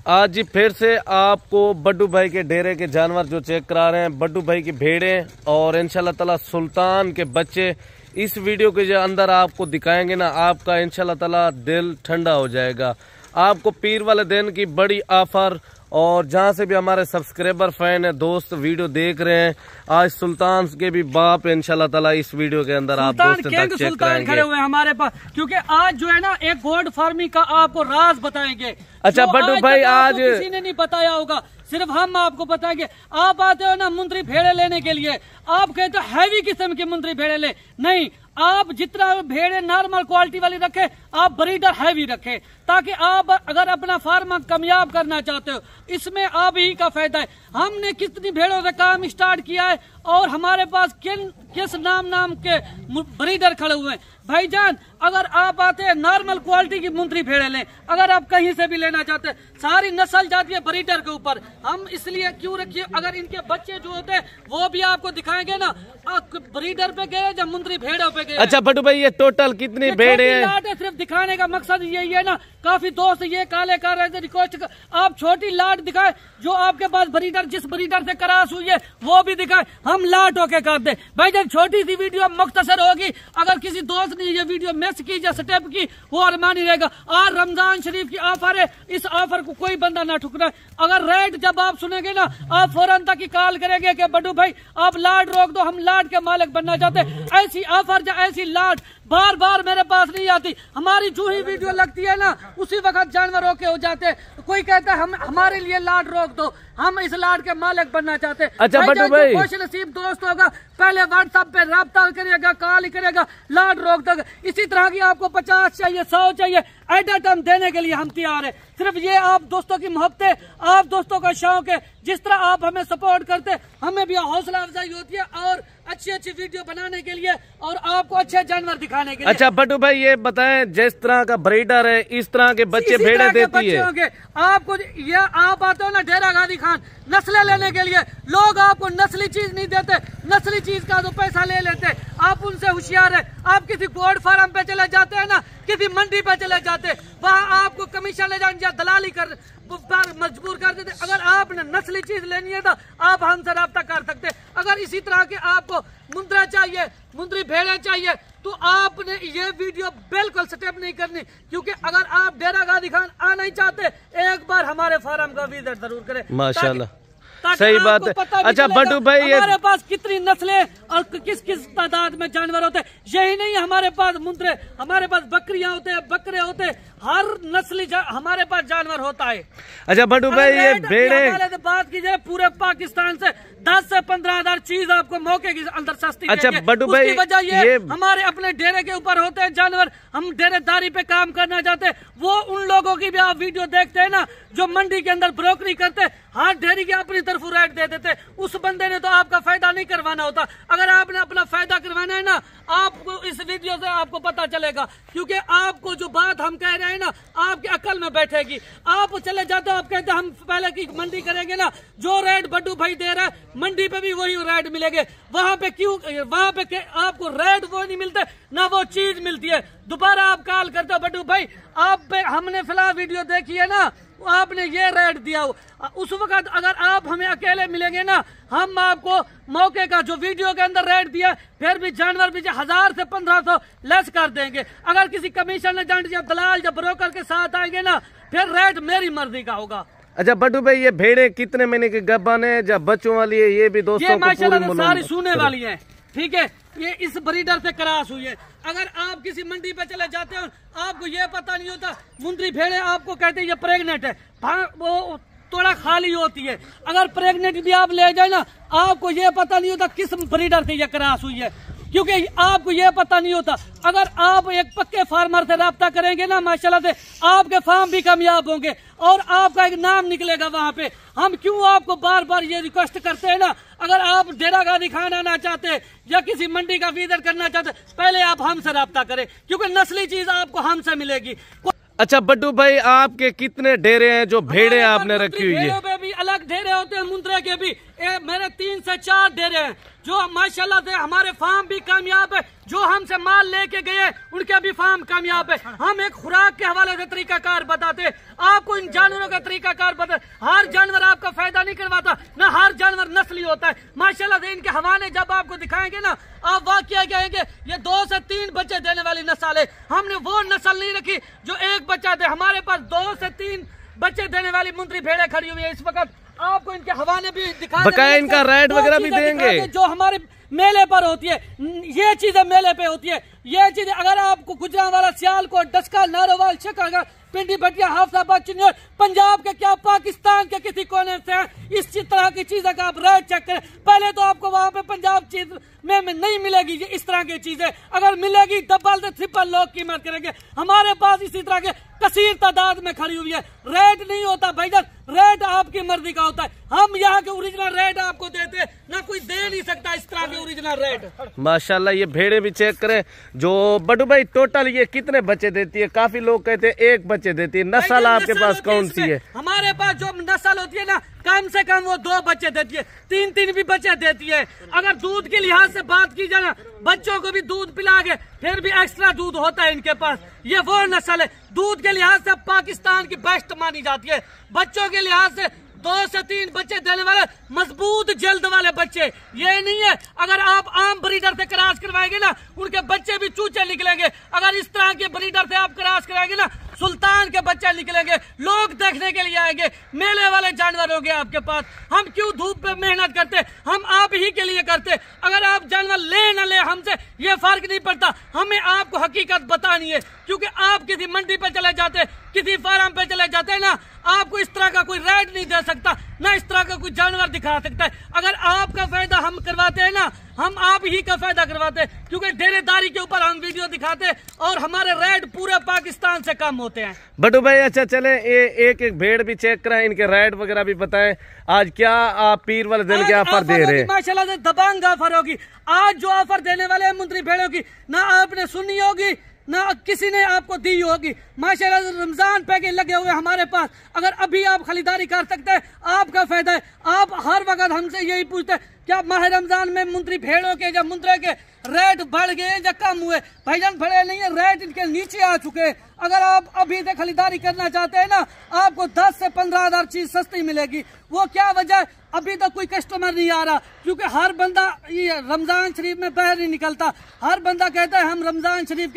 आज जी फिर से आपको बड्डू भाई के डेरे के जानवर जो चेक करा रहे हैं, बड्डू भाई की भेड़ें और इंशाल्लाह ताला सुल्तान के बच्चे इस वीडियो के जो अंदर आपको दिखाएंगे ना, आपका इंशाल्लाह ताला दिल ठंडा हो जाएगा। आपको पीर वाले दिन की बड़ी ऑफर, और जहां से भी हमारे सब्सक्राइबर फैन है दोस्त वीडियो देख रहे हैं, आज सुल्तान के भी बाप इंशाल्लाह ताला इस वीडियो के अंदर आप दोस्तों तक चेक कराएंगे। खड़े हुए हमारे पास, क्योंकि आज जो है ना एक गोल्ड फार्मिंग का आपको राज बताएंगे। अच्छा बड्डू भाई, आज किसी ने नहीं बताया होगा, सिर्फ हम आपको बताएंगे। आप आते हो ना मुंद्री भेड़े लेने के लिए, आप कहते हो हैवी किस्म की मुंद्री भेड़े ले, नहीं, आप जितना भेड़े नॉर्मल क्वालिटी वाली रखे, आप ब्रीडर हैवी रखे, ताकि आप अगर अपना फार्म कामयाब करना चाहते हो, इसमें आप ही का फायदा है। हमने कितनी भेड़ों से काम स्टार्ट किया है और हमारे पास किस नाम के ब्रीडर खड़े हुए हैं। भाईजान, अगर आप आते हैं नॉर्मल क्वालिटी की मुंद्री भेड़े लें, अगर आप कहीं से भी लेना चाहते हैं, सारी नस्ल जाती है ब्रीडर के ऊपर। हम इसलिए क्यों रखिए, अगर इनके बच्चे जो होते हैं वो भी आपको दिखाएंगे ना, ब्रीडर पे गए या मुंद्री भेड़ों पे गए। अच्छा बड्डू भाई, ये टोटल कितनी भेड़े हैं? सिर्फ दिखाने का मकसद यही है ना, काफी दोस्त ये काले कर रहे थे रिक्वेस्ट, आप छोटी लाट दिखाए, जो आपके पास ब्रीडर जिस ब्रीडर से क्रॉस हुई है वो भी दिखाए, हम लाट होके कर दे। भाईजान छोटी सी वीडियो मुख्तसर होगी, अगर किसी दोस्त ने ये वीडियो मिस की या स्टेप की, वो अरमानी रहेगा। आज रमजान शरीफ की ऑफर है, इस ऑफर को कोई बंदा ना ठुकराए। अगर रेट जब आप सुनेंगे ना, आप फौरन तक ही कॉल करेंगे कि बड्डू भाई आप लाट रोक दो, हम लाट के मालिक बनना चाहते हैं। ऐसी ऑफर या ऐसी लाट बार बार मेरे पास नहीं आती। हमारी जो ही वीडियो लगती है ना, उसी वक्त जानवर रोके हो जाते हैं। कोई कहता है हम हमारे लिए लाट रोक दो, हम इस लाट के मालिक बनना चाहते हैं। अच्छा बड्डू भाई, खुश नसीब दोस्त होगा, पहले व्हाट्सएप पे राब्ता करेगा, कॉल करेगा, लाट रोक देगा। इसी तरह की आपको 50 चाहिए, 100 चाहिए, एट ए टाइम देने के लिए हम तैयार है। सिर्फ ये आप दोस्तों की मोहब्बत है, आप दोस्तों का शौक है, जिस तरह आप हमें सपोर्ट करते, हमें भी हौसला अफजाई होती है और अच्छी अच्छी वीडियो बनाने के लिए और आपको अच्छे जानवर दिखाने के लिए। अच्छा बड्डू भाई, ये बताएं, जिस तरह का ब्रीडर है इस तरह के बच्चे भेड़े देती है। आपको ये आप आते हो ना डेरा गाजी खान नस्लें लेने के लिए, लोग आपको नस्ली चीज नहीं देते, नस्ली चीज का तो पैसा ले लेते। आप उनसे होशियार है, आप किसी गोल्ड फार्म पे चले जाते हैं ना, किसी मंडी पे चले जाते, वहाँ आपको कमीशन ले जाने या दलाली कर मजबूर कर देते। अगर आपने नस्ली चीज लेनी है तो आप हमसे रब्ता कर सकते। अगर इसी तरह के आपको मुंद्रा चाहिए, मुंद्री भेड़े चाहिए, तो आपने ये वीडियो बिल्कुल स्टेप नहीं करनी, क्योंकि अगर आप डेरा गाजी खान आना ही चाहते, एक बार हमारे फार्म का विजिट जरूर करें। माशाल्लाह, सही बात है। अच्छा बड्डू भाई, हमारे पास कितनी नस्लें और किस किस तादाद में जानवर होते हैं, यही नहीं हमारे पास मुंद्रे, हमारे पास बकरियां होते हैं, बकरे होते हैं, हर नस्ली हमारे पास जानवर होता है। अच्छा बड्डू भाई, ये भेड़े बात की जाए पूरे पाकिस्तान से 10 से 15 हज़ार चीज आपको मौके के अंदर सस्ती। अच्छा बड्डू भाई, वजह ये हमारे अपने डेरे के ऊपर होते हैं जानवर, हम डेरेदारी पे काम करना चाहते हैं। वो उन लोगों की भी आप वीडियो देखते हैं ना, जो मंडी के अंदर ब्रोकरी करते, हाथ डेरी की अपनी तरफ रेट दे देते, उस बंदे ने तो आपका फायदा नहीं करवाना होता। अगर आपने अपना फायदा करवाना है ना, आपको इस वीडियो से आपको पता चलेगा, क्योंकि आपको जो बात हम कह रहे हैं ना, आपके अकल में बैठेगी। आप चले जाते हो, आप कहते हम पहले की मंडी करेंगे ना, जो रेट बड्डू भाई दे रहा है मंडी पे भी वही रेट मिलेंगे। वहां पे क्यों, वहां पे आपको रेट वो नहीं मिलते, ना वो चीज मिलती है। दोबारा आप कॉल करते हो, बड्डू भाई आप पे हमने फिलहाल वीडियो देखी है ना, आपने ये रेट दिया, उस वक्त अगर आप हमें अकेले मिलेंगे ना, हम आपको मौके का जो वीडियो के अंदर रेट दिया, फिर भी जानवर भी 1000 से 1500 लेस कर देंगे। अगर किसी कमीशन एजेंट या दलाल या ब्रोकर के साथ आएंगे ना, फिर रेट मेरी मर्जी का होगा। अच्छा बड्डू भाई, ये भेड़े कितने महीने की गब्बान है, जब बच्चों वाली है, ये भी दोस्तों को पूरी सारी सूने वाली है, ठीक है। ये इस ब्रीडर से क्रॉस हुई है। अगर आप किसी मंडी पे चले जाते हो, आपको ये पता नहीं होता, मुंद्री भेड़े आपको कहते हैं ये प्रेग्नेंट है, वो थोड़ा खाली होती है। अगर प्रेग्नेंट भी आप ले जाए ना, आपको ये पता नहीं होता किस ब्रीडर से ये क्रॉस हुई है, क्योंकि आपको ये पता नहीं होता। अगर आप एक पक्के फार्मर से राब्ता करेंगे ना, माशाल्लाह से आपके फार्म भी कामयाब होंगे और आपका एक नाम निकलेगा वहाँ पे। हम क्यों आपको बार बार ये रिक्वेस्ट करते हैं ना, अगर आप डेरा गाजी खान आना चाहते हैं या किसी मंडी का विजिट करना चाहते हैं, पहले आप हमसे राब्ता करें, क्योंकि नस्ली चीज आपको हमसे मिलेगी। अच्छा बड्डू भाई, आपके कितने डेरे हैं जो भेड़े आपने रखी हुई है? भी अलग डेरे होते हैं मुंद्रे के भी, मेरे 3 से 4 डेरे हैं जो माशाल्लाह से हमारे फार्म भी कामयाब है, जो हमसे माल लेके गए उनके भी फार्म कामयाब है। हम एक खुराक के हवाले से तरीकाकार बताते, आपको इन जानवरों का तरीकाकार बता। हर जानवर आपका फायदा नहीं करवाता, ना हर जानवर नस्ली होता है। माशाल्लाह से इनके हवाले जब आपको दिखाएंगे ना, आप वाकया कहेंगे ये 2 से 3 बच्चे देने वाली नस्ल है। हमने वो नस्ल नहीं रखी जो एक बच्चा दे। हमारे पास 2 से 3 बच्चे देने वाली मुंद्री भेड़े खड़ी हुई है इस वक्त। आपको इनके हवाले भी दिखा, बकाया इनका रेट वगैरह भी देंगे जो हमारे मेले पर होती है। ये चीजें मेले पे होती है, ये चीजें अगर आपको गुजरांवाला, सियालकोट, डस्का, नारोवाल, शिकारगढ़, पिंडी, भटिया, हाफिजाबाद, चिन्नौर, पंजाब के क्या पाकिस्तान के किसी कोने से इस तरह की चीजें का आप रेट चेक करें। पहले तो आपको वहाँ पे पंजाब चीज में नहीं मिलेगी ये इस तरह की चीजें, अगर मिलेगी डबल से ट्रिपल लोग कीमत करेंगे। हमारे पास इसी तरह के कसीर तादाद में खड़ी हुई है। रेट नहीं होता भाईजान, रेट आपकी मर्जी का होता है। हम यहाँ के ओरिजिनल रेट आपको देते, ना कोई दे नहीं सकता इस तरह के ओरिजिनल रेट। माशाल्लाह ये भेड़े भी चेक करें। जो बड्डू भाई टोटल ये कितने बच्चे देती है? काफी लोग कहते हैं 1 बच्चे देती है। नस्ल आपके पास कौन सी है? हमारे पास जो नस्ल होती है ना, कम से कम वो 2 बच्चे देती है, 3 भी बच्चे देती है। अगर दूध के लिहाज से बात की जाए ना, बच्चों को भी दूध पिला के फिर भी एक्स्ट्रा दूध होता है इनके पास। ये वो नस्ल है दूध के लिहाज से पाकिस्तान की बेस्ट मानी जाती है। बच्चों के लिहाज से 2 से 3 बच्चे देने वाले मजबूत जल्द वाले बच्चे। ये नहीं है अगर आप आम ब्रीडर से क्रॉस करवाएंगे ना, उनके बच्चे भी चूचे निकलेंगे। अगर इस तरह के ब्रीडर से आप क्रॉस कराएंगे ना, सुल्तान के बच्चे निकलेंगे। लोग देखने के लिए आएंगे, मेले वाले जानवर होंगे आपके पास। हम क्यों धूप पे मेहनत करते? हम आप ही के लिए करते। अगर आप जानवर ले न ले हमसे ये फर्क नहीं पड़ता, हमें आपको हकीकत बतानी है। क्योंकि आप किसी मंडी पे चले जाते, किसी फार्म पे चले जाते हैं ना, आपको इस तरह का कोई रेट नहीं दे सकता, ना इस तरह का कोई जानवर दिखा सकता है। अगर आपका फायदा हम करवाते हैं ना, हम आप ही का फायदा करवाते हैं। क्योंकि डेरेदारी के ऊपर हम वीडियो दिखाते हैं और हमारे रेट पूरे पाकिस्तान से कम होते हैं। बड्डू भाई अच्छा चले एक भेड़ भी चेक कराएं, इनके रेट वगैरह भी बताएं। आज क्या आप पीर वाले दिन के ऑफर दे रहे हैं? माशाल्लाह से दबंग ऑफर होगी आज। जो ऑफर देने वाले हैं मुंद्री भेड़ों की, ना आपने सुनी होगी ना किसी ने आपको दी होगी। माशाल्लाह से रमजान पैकेज लगे हुए हमारे पास। अगर अभी आप खरीदारी कर सकते हैं, आपका फायदा है। आप हर वक्त हमसे यही पूछते हैं क्या माह रमजान में मुंद्री भेड़ों के या मुंद्रे के रेट बढ़ गए या कम हुए? भाईजान बढ़े नहीं है, रेट इनके नीचे आ चुके हैं। अगर आप अभी से खरीदारी करना चाहते हैं ना, आपको 10 से 15 हजार चीज सस्ती मिलेगी। वो क्या वजह है? अभी तक कोई कस्टमर नहीं आ रहा, क्योंकि हर बंदा ये रमजान शरीफ में बाहर नहीं निकलता। हर बंदा कहता है हम रमजान शरीफ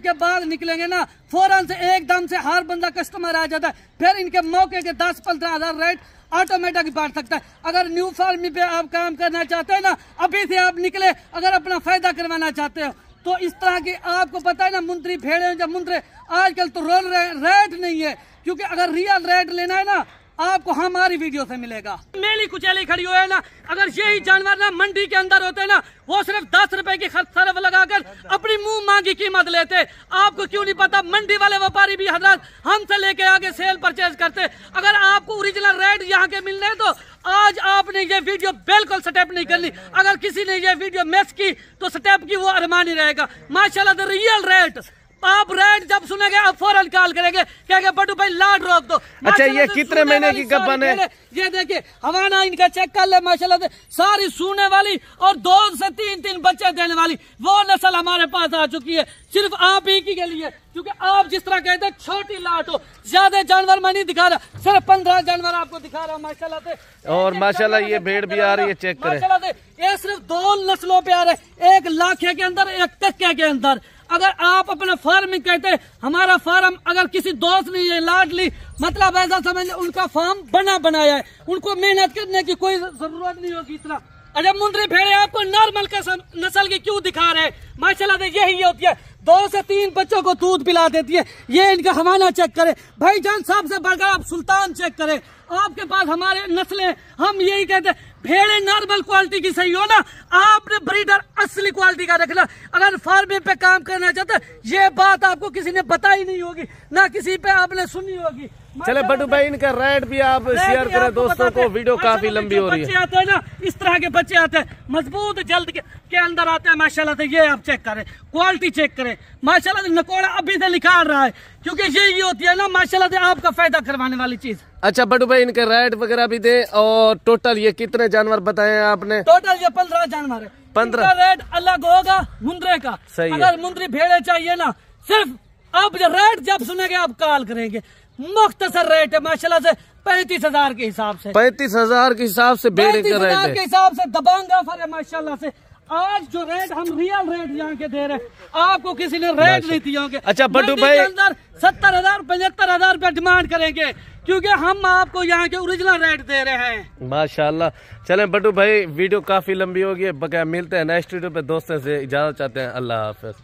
के बाद निकलेंगे ना, फौरन से एकदम से हर बंदा कस्टमर आ जाता है। फिर इनके मौके के 10-15 हजार रेट ऑटोमेटिक बढ़ सकता है। अगर न्यू फार्म पे आप काम करना चाहते हैं ना, अभी से आप निकले, अगर अपना फायदा करवाना चाहते हो तो इस तरह की आपको पता है ना, मुंद्री भेड़े जब मुंद्रे आजकल तो रोल रेट नहीं है। क्योंकि अगर रियल रेट लेना है ना, आपको हमारी वीडियो से मिलेगा। मेली कुचैली खड़ी हुई है ना, अगर यही जानवर ना मंडी के अंदर होते ना, वो सिर्फ 10 रुपए की सरफ लगाकर अपनी मुंह मांगी कीमत लेते। आपको क्यों नहीं पता? मंडी वाले व्यापारी भी हजरात हमसे लेके आगे सेल परचेज करते। अगर आपको ओरिजिनल रेट यहाँ के मिलने हैं तो आज आपने ये वीडियो बिल्कुल स्टेप नहीं करनी। अगर किसी ने ये वीडियो मिस की तो स्टेप की वो अरमानी रहेगा। माशाल्लाह द रियल रेट, आप रेट जब सुनेंगे आप फौरन कॉल करेंगे, कहेंगे बड्डू भाई लाड रोक दो। अच्छा ये कितने महीने की गब्बन है? ये देखिए हवाना इनका चेक कर ले, माशाल्लाह से सारी सूने वाली और 2 से 3 बच्चे देने वाली वो नस्ल हमारे पास आ चुकी है, सिर्फ आप ही के लिए। क्योंकि आप जिस तरह कहते हैं छोटी लाट हो, ज्यादा जानवर मैं नहीं दिखा रहा, सिर्फ 15 जानवर आपको दिखा रहा हूँ माशाल्लाह से। और माशाल्लाह ये भेड़ भी आ रही है, चेक करें माशाल्लाह से। ये सिर्फ 2 नस्लों पे आ रहे, एक लाखे के अंदर, एक कक्के के अंदर। अगर आप अपना फार्म कहते हैं, हमारा फार्म अगर किसी दोस्त ने ये लाड ली, मतलब ऐसा समझ उनका फार्म बना बनाया है, उनको मेहनत करने की कोई जरूरत नहीं होगी इतना। अरे मुंद्री भेड़े आपको नॉर्मल नस्ल की क्यों दिखा रहे? माशाल्लाह से यही होती है, 2 से 3 बच्चों को दूध पिला देती है। ये इनका हवाना चेक करें भाईजान, सबसे बढ़कर आप सुल्तान चेक करें। आपके पास हमारे नस्लें, हम यही कहते हैं भेड़े नॉर्मल क्वालिटी की सही हो ना, आपने ब्रीडर असली क्वालिटी का रखना। अगर फार्मिंग पे काम करना चाहते, ये बात आपको किसी ने बताई नहीं होगी, ना किसी पे आपने सुनी होगी। चले बड्डू भाई इनका रेट भी आप शेयर करें दोस्तों को, वीडियो काफी लंबी हो रही है। बच्चे आते हैं ना, इस तरह के बच्चे आते हैं, मजबूत जल्द के अंदर आते हैं माशाल्लाह से। ये आप चेक करें, क्वालिटी चेक करें। हैं माशाल्लाह से। नकोड़ा अभी से निकाल रहा है क्योंकि यही होती है ना माशाल्लाह से आपका फायदा करवाने वाली चीज। अच्छा बड्डू भाई, इनके रेट वगैरह भी दे और टोटल ये कितने जानवर बताए आपने? टोटल ये 15 जानवर है। 15 रेट अलग होगा मुंद्रे का। सही है। अगर मुंद्री भेड़े चाहिए ना, सिर्फ आप रेट जब सुनेंगे आप कॉल करेंगे। मुख्तसर रेट है माशाल्लाह से 35,000 के हिसाब से। 35,000 के हिसाब से भेड़े का रेट है। के हिसाब से दबंग ऑफर है माशाल्लाह से। आज जो रेट हम रियल रेट यहाँ के दे रहे हैं, आपको किसी ने रेट नहीं दिए होंगे। अच्छा बड्डू भाई, अंदर 70,000 75,000 रुपया डिमांड करेंगे क्योंकि हम आपको यहाँ के ओरिजिनल रेट दे रहे हैं माशाल्लाह। चलें बड्डू भाई, वीडियो काफी लंबी होगी, बकाया मिलते हैं नेक्स्ट वीडियो पे। दोस्तों से इजाजत चाहते हैं, अल्लाह हाफिज।